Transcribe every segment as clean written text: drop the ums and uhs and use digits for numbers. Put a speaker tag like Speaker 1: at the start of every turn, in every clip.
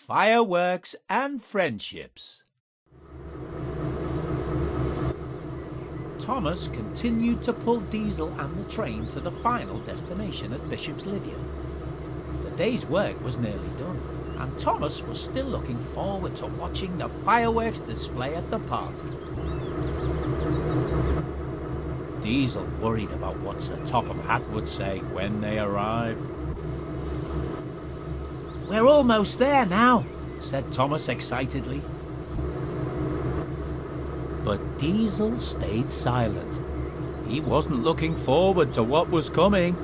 Speaker 1: Fireworks and Friendships. Thomas continued to pull Diesel and the train to the final destination at Bishop Lydeard. The day's work was nearly done, and Thomas was still looking forward to watching the fireworks display at the party. Diesel worried about what Sir Topham Hatt would say when they arrived. "We're almost there now," said Thomas excitedly. But Diesel stayed silent. He wasn't looking forward to what was coming.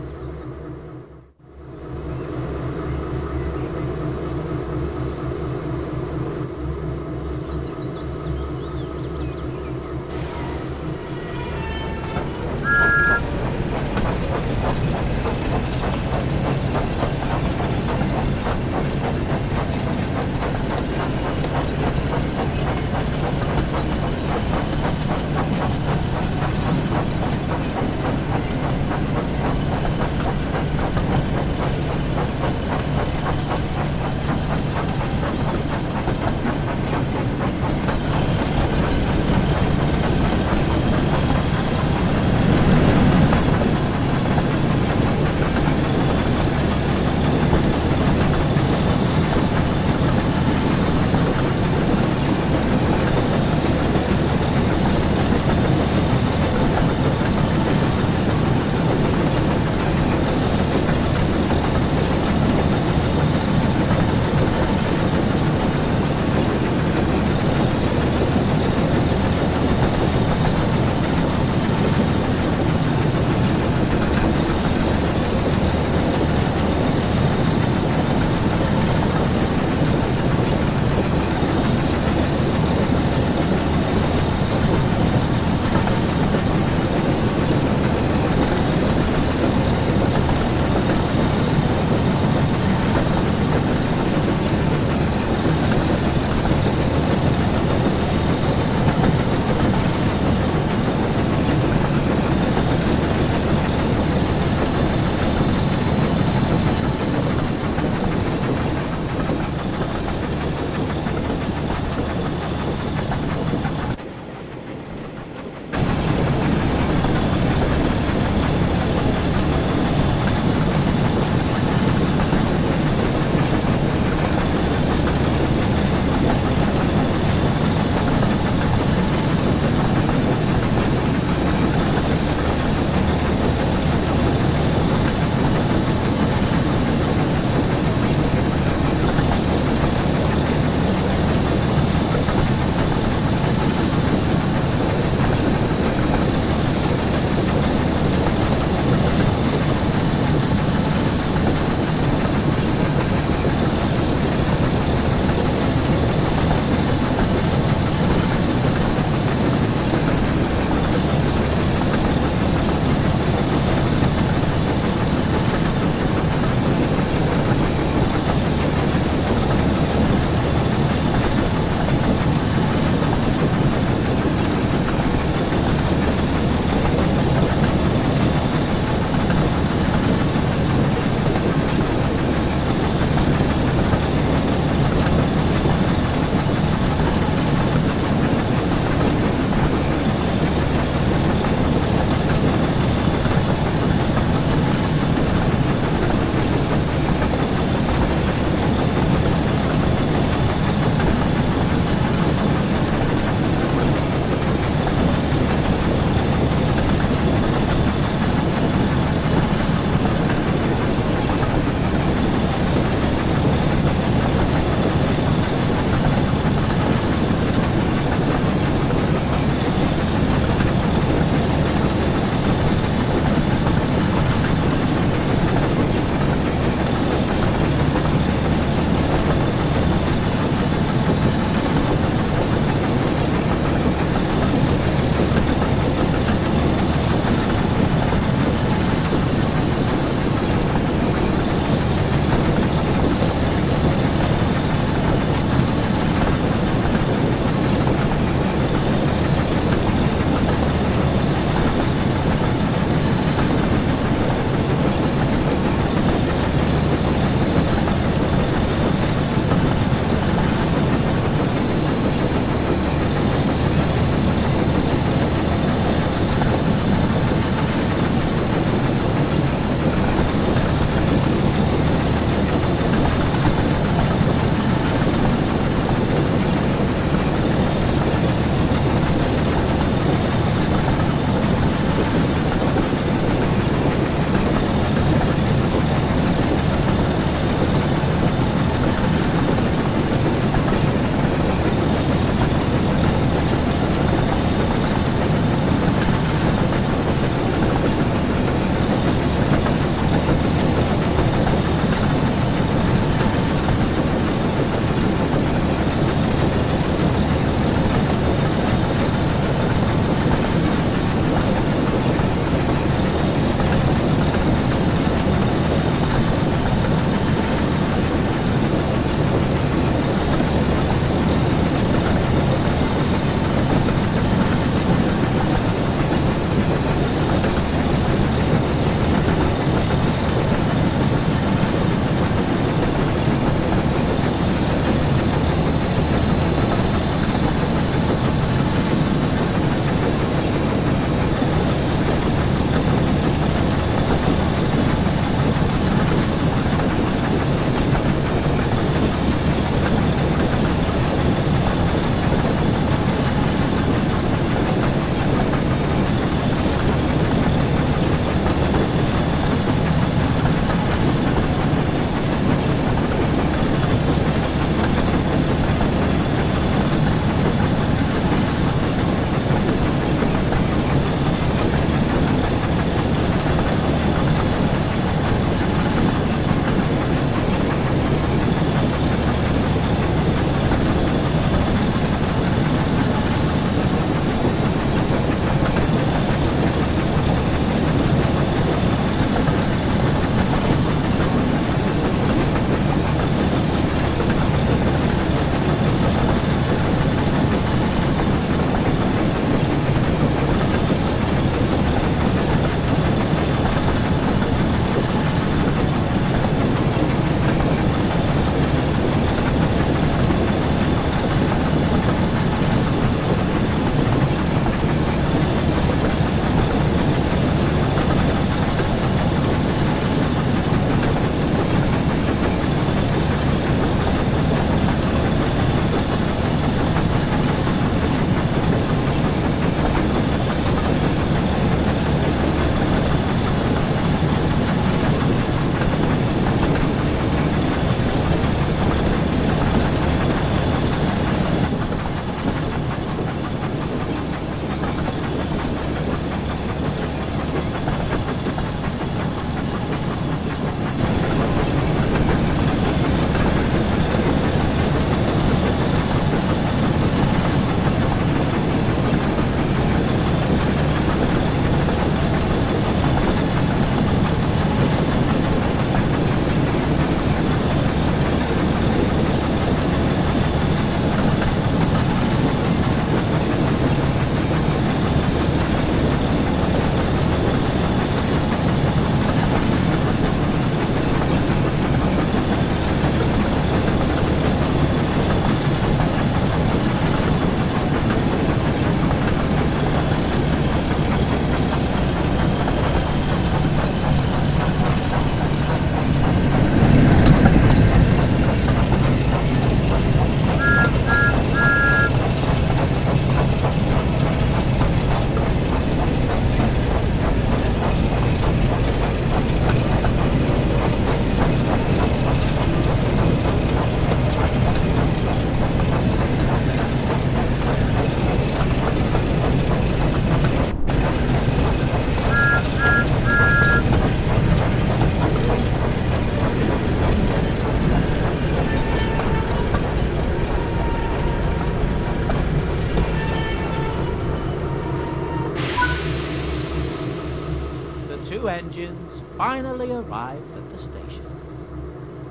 Speaker 1: engines finally arrived at the station.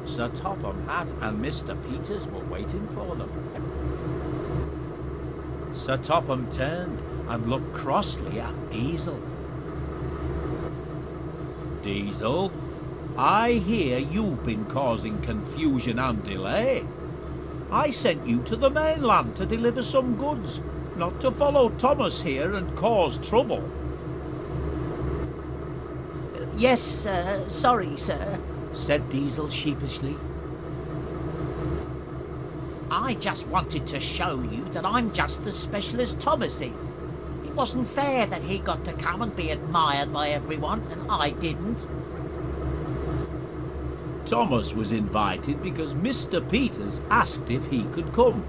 Speaker 1: Sir Topham Hatt and Mr. Peters were waiting for them. Sir Topham turned and looked crossly at Diesel. Diesel, I hear you've been causing confusion and delay. I sent you to the mainland to deliver some goods, not to follow Thomas here and cause trouble.
Speaker 2: Yes, sorry, sir,
Speaker 1: said Diesel sheepishly.
Speaker 2: I just wanted to show you that I'm just as special as Thomas is. It wasn't fair that he got to come and be admired by everyone, and I didn't.
Speaker 1: Thomas was invited because Mr. Peters asked if he could come.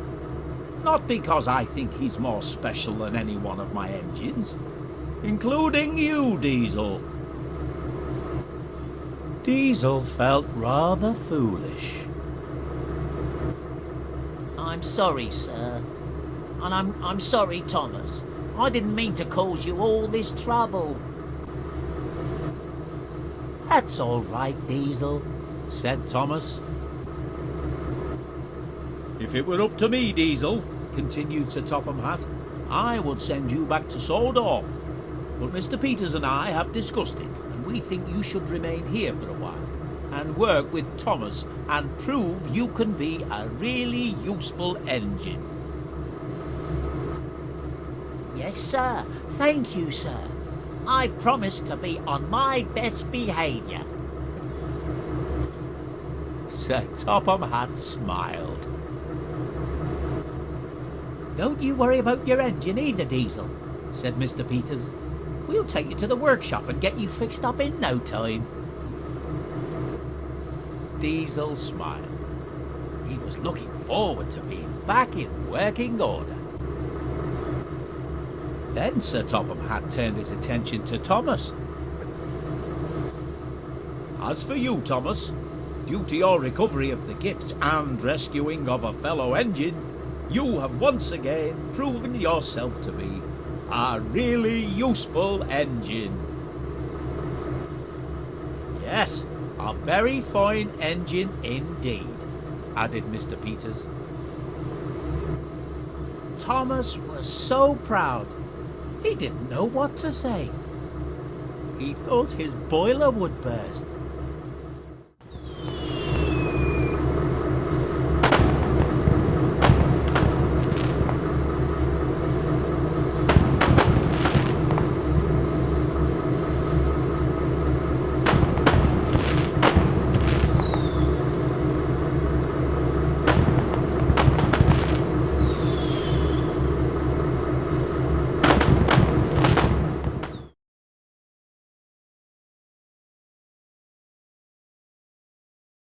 Speaker 1: Not because I think he's more special than any one of my engines, including you, Diesel. Diesel felt rather foolish.
Speaker 2: I'm sorry, sir. And I'm sorry, Thomas. I didn't mean to cause you all this trouble.
Speaker 1: That's all right, Diesel, said Thomas. If it were up to me, Diesel, continued Sir Topham Hatt, I would send you back to Sodor. But Mr. Peters and I have discussed it, and we think you should remain here for a while and work with Thomas and prove you can be a really useful engine.
Speaker 2: Yes, sir. Thank you, sir. I promise to be on my best behaviour.
Speaker 1: Sir Topham Hatt smiled. Don't you worry about your engine either, Diesel, said Mr. Peters. We'll take you to the workshop and get you fixed up in no time. Diesel smiled. He was looking forward to being back in working order. Then Sir Topham Hatt turned his attention to Thomas. As for you, Thomas, due to your recovery of the gifts and rescuing of a fellow engine, you have once again proven yourself to be a really useful engine. Yes, a very fine engine indeed, added Mr. Peters. Thomas was so proud, he didn't know what to say. He thought his boiler would burst.